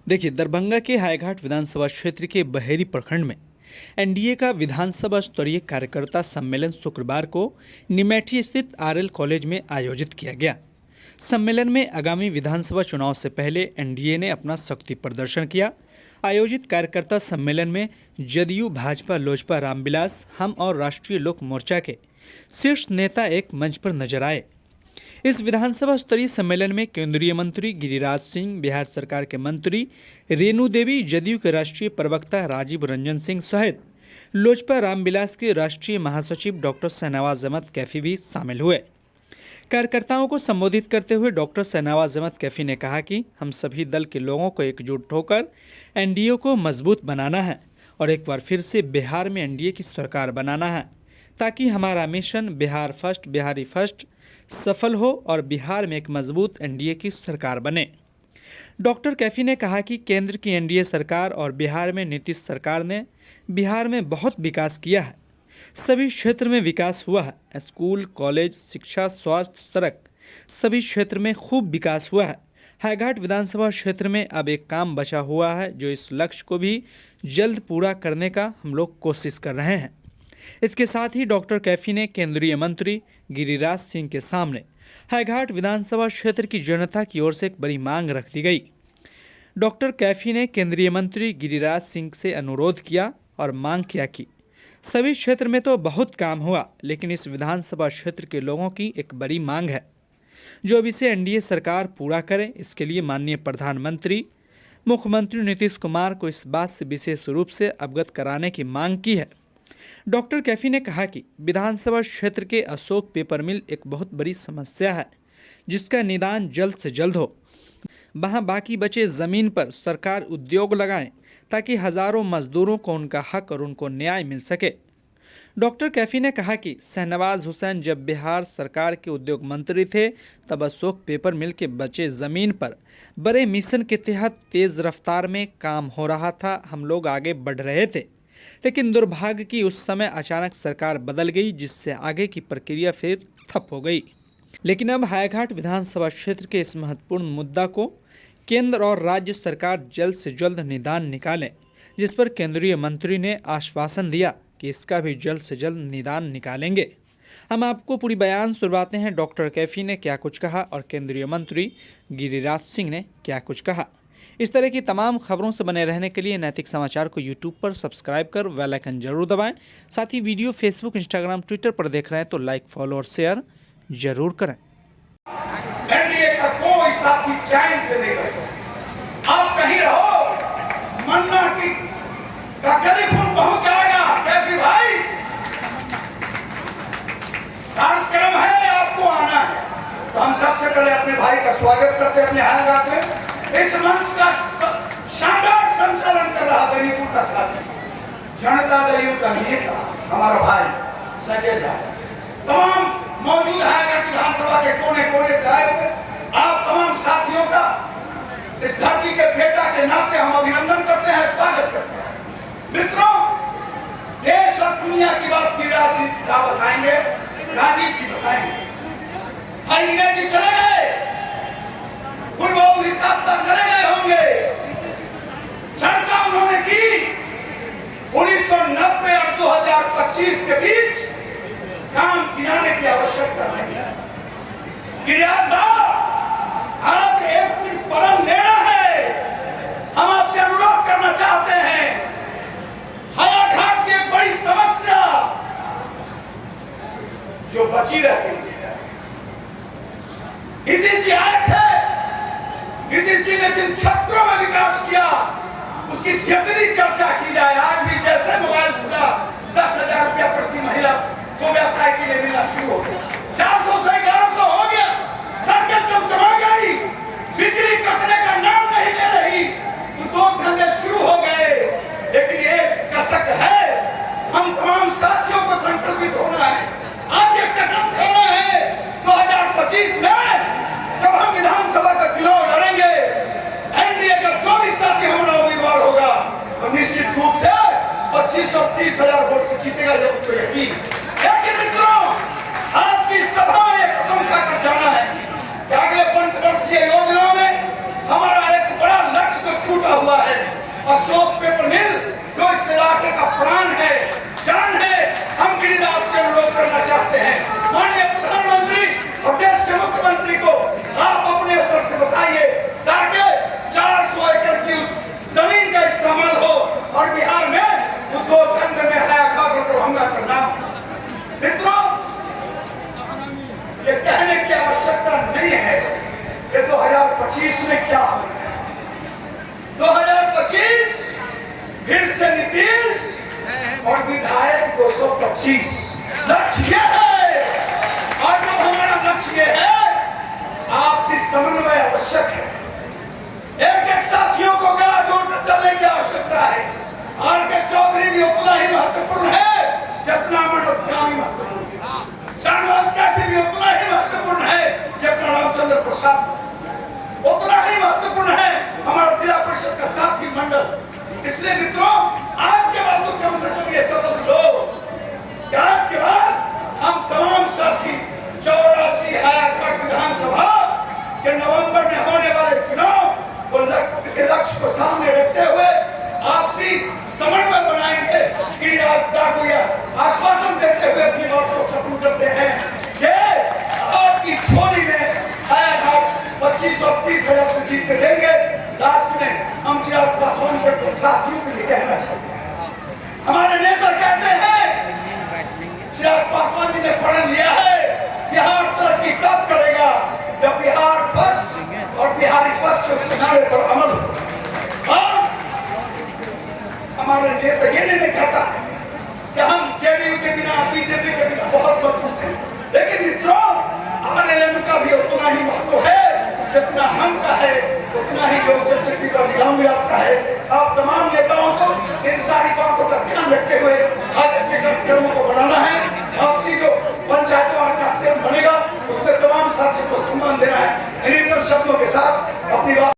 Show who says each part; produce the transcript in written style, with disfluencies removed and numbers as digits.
Speaker 1: देखिए, दरभंगा के हाईघाट विधानसभा क्षेत्र के बहेरी प्रखंड में एनडीए का विधानसभा स्तरीय कार्यकर्ता सम्मेलन शुक्रवार को निमेठी स्थित आरएल कॉलेज में आयोजित किया गया। सम्मेलन में आगामी विधानसभा चुनाव से पहले एनडीए ने अपना शक्ति प्रदर्शन किया। आयोजित कार्यकर्ता सम्मेलन में जदयू, भाजपा, लोजपा, रामविलास, हम और राष्ट्रीय लोक मोर्चा के शीर्ष नेता एक मंच पर नजर आए। इस विधानसभा स्तरीय सम्मेलन में केंद्रीय मंत्री गिरिराज सिंह, बिहार सरकार के मंत्री रेणु देवी, जदयू के राष्ट्रीय प्रवक्ता राजीव रंजन सिंह सहित लोजपा रामविलास के राष्ट्रीय महासचिव डॉक्टर शाहनवाज अहमद कैफी भी शामिल हुए। कार्यकर्ताओं को संबोधित करते हुए डॉक्टर शाहनवाज अहमद कैफी ने कहा कि हम सभी दल के लोगों को एकजुट होकर एनडीए को मजबूत बनाना है और एक बार फिर से बिहार में एनडीए की सरकार बनाना है, ताकि हमारा mission Bihar first, Bihari first सफल हो और बिहार में एक मजबूत एनडीए की सरकार बने। डॉक्टर कैफी ने कहा कि केंद्र की एनडीए सरकार और बिहार में नीतीश सरकार ने बिहार में बहुत विकास किया है। सभी क्षेत्र में विकास हुआ है। स्कूल, कॉलेज, शिक्षा, स्वास्थ्य, सड़क, सभी क्षेत्र में खूब विकास हुआ है। हाईघाट विधानसभा क्षेत्र में अब एक काम बचा हुआ है, जो इस लक्ष्य को भी जल्द पूरा करने का हम लोग कोशिश कर रहे हैं। इसके साथ ही डॉक्टर कैफी ने केंद्रीय मंत्री गिरिराज सिंह के सामने हाईघाट विधानसभा क्षेत्र की जनता की ओर से एक बड़ी मांग रख दी गई। डॉक्टर कैफी ने केंद्रीय मंत्री गिरिराज सिंह से अनुरोध किया और मांग किया कि सभी क्षेत्र में तो बहुत काम हुआ, लेकिन इस विधानसभा क्षेत्र के लोगों की एक बड़ी मांग है, जो अब इसे एनडीए सरकार पूरा करे। इसके लिए माननीय प्रधानमंत्री मुख्यमंत्री नीतीश कुमार को इस बात से विशेष रूप से अवगत कराने की मांग की है। डॉक्टर कैफी ने कहा कि विधानसभा क्षेत्र के अशोक पेपर मिल एक बहुत बड़ी समस्या है, जिसका निदान जल्द से जल्द हो। वहां बाकी बचे ज़मीन पर सरकार उद्योग लगाए, ताकि हजारों मजदूरों को उनका हक और उनको न्याय मिल सके। डॉक्टर कैफी ने कहा कि शाहनवाज हुसैन जब बिहार सरकार के उद्योग मंत्री थे, तब अशोक पेपर मिल के बचे ज़मीन पर बड़े मिशन के तहत तेज़ रफ्तार में काम हो रहा था। हम लोग आगे बढ़ रहे थे, लेकिन दुर्भाग्य की उस समय अचानक सरकार बदल गई, जिससे आगे की प्रक्रिया फिर ठप हो गई। लेकिन अब हाईघाट विधानसभा क्षेत्र के इस महत्वपूर्ण मुद्दा को केंद्र और राज्य सरकार जल्द से जल्द निदान निकालें, जिस पर केंद्रीय मंत्री ने आश्वासन दिया कि इसका भी जल्द से जल्द निदान निकालेंगे। हम आपको पूरी बयान सुनवाते हैं, डॉक्टर कैफी ने क्या कुछ कहा और केंद्रीय मंत्री गिरिराज सिंह ने क्या कुछ कहा। इस तरह की तमाम खबरों से बने रहने के लिए नैतिक समाचार को यूट्यूब पर सब्सक्राइब कर बेल आइकन जरूर दबाएं। साथ ही वीडियो फेसबुक, इंस्टाग्राम, ट्विटर पर देख रहे हैं तो लाइक, फॉलो और शेयर जरूर करें।
Speaker 2: एनडीए का कोई साथी चैन से नहीं बैठा। आप कहीं रहो, मन्ना की का टेलीफोन पहुंच जाएगा। कैफी भाई, कार्यक्रम है, आपको आना है। तो हम सबसे पहले अपने भाई का स्वागत करते हैं अपने हाईघाट में। इस मंच का शानदार संचालन कर रहा बेनीपुर का साथी, जनता दल का नेता, हमारा भाई संजय झा। तमाम मौजूद हाईघाट विधानसभा के कोने कोने से आए हुए आप तमाम साथियों का इस धरती के बेटा के नाते हम अभिनंदन करते हैं, स्वागत करते हैं। मित्रों, देश और दुनिया की बात गिरिराज जी का बताएंगे, राजीव जी बताएंगे। भाई विनय जी चले गए, फुलबाबू हिसाब साहब चले गए होंगे। चर्चा उन्होंने की 1990 और 2025 के बीच काम गिनाने की आवश्यकता नहीं है। गिरिराज भाई, आज एक सिर्फ परम लेना है। हम आपसे अनुरोध करना चाहते हैं, हाईघाट की एक बड़ी समस्या जो बची रह गई है। नीतीश जी आए थे, नीतीश जी ने जिन क्षेत्रों में विकास किया उसकी जितनी चर्चा की जाए, आज भी जैसे मोबाइल खुला 10,000 रुपया प्रति महिला को व्यवसाय के लिए मिलना शुरू हो गया, 400 से 1100 हो गया, सड़कें चमचमा गई, बिजली कटने का नाम नहीं ले रही, उद्योग धंधे शुरू हो गए। लेकिन एक कसक है, हम तमाम साथियों को संकल्पित होना है। आज एक कसम खाना है, 2025 में जब हम विधानसभा का चुनाव लड़ेंगे, एनडीए का जो भी साथी हमारा उम्मीदवार होगा, तो निश्चित रूप से 25 और 30,000 वोट से जीतेगा, जब उसको यकीन। लेकिन मित्रों, आज की सभा में एक कसम खाकर जाना है कि अगले पंचवर्षीय योजना में हमारा एक बड़ा लक्ष्य तो छूटा हुआ अशोक पेपर मिल जो इस इलाके का प्राण है, जान है, हम गिरिजा आपसे अनुरोध करना चाहते हैं, माननीय प्रधानमंत्री और देश के मुख्यमंत्री को आप अपने स्तर से बताइए ताकि 400 एकड़ की उस जमीन का इस्तेमाल हो और बिहार में उद्योग धंधे में हया खाकर दरभंगा का नाम। मित्रों, ये कहने की आवश्यकता नहीं है कि 2025 में क्या हो रहा है। 2025 फिर से नीतीश और विधायक 225 लक्ष्य है। और जब हमारा लक्ष्य है, आपसी समन्वय आवश्यक है। एक एक साथियों को गला जोड़कर चलने की आवश्यकता है। आर के चौधरी भी उतना ही महत्वपूर्ण है जितना मनोज गांधी महत्वपूर्ण है। शाहनवाज कैफी भी उतना ही महत्वपूर्ण है जितना रामचंद्र प्रसाद, उतना ही महत्वपूर्ण है हमारा जिला परिषद का साथी मंडल। इसलिए मित्रों, आज के बाद तो कम से कम ये शपथ लो कि आज के बाद हम तमाम साथी 84 हायाघाट विधानसभा के नवंबर में होने वाले चुनाव के लक्ष्य को सामने रखते हुए आपसी समन्वय बनाएंगे। गिरिराज को यह आश्वासन देते हुए अपनी बात को खत्म करते हैं कि आपकी झोली में हायाघाट 25 और 30 हजार से जीत के देंगे। लास्ट में हम चिराग पासवान के साथियों के लिए कहना चाहते हैं, हमारे नेता कहते हैं चिराग पासवान जी ने प्रण लिया है बिहार तरक्की तब करेगा जब बिहार फर्स्ट और बिहारी फर्स्ट के नारे पर अमल हो। और हमारे नेता ये नहीं कहता कि हम जेडीयू के बिना, बीजेपी के बिना बहुत मजबूत हैं, लेकिन मित्रों आरएलएम का भी उतना ही महत्व है जितना हम का है, उतना ही लोक जनशक्ति का निगम विलास का है। आप तमाम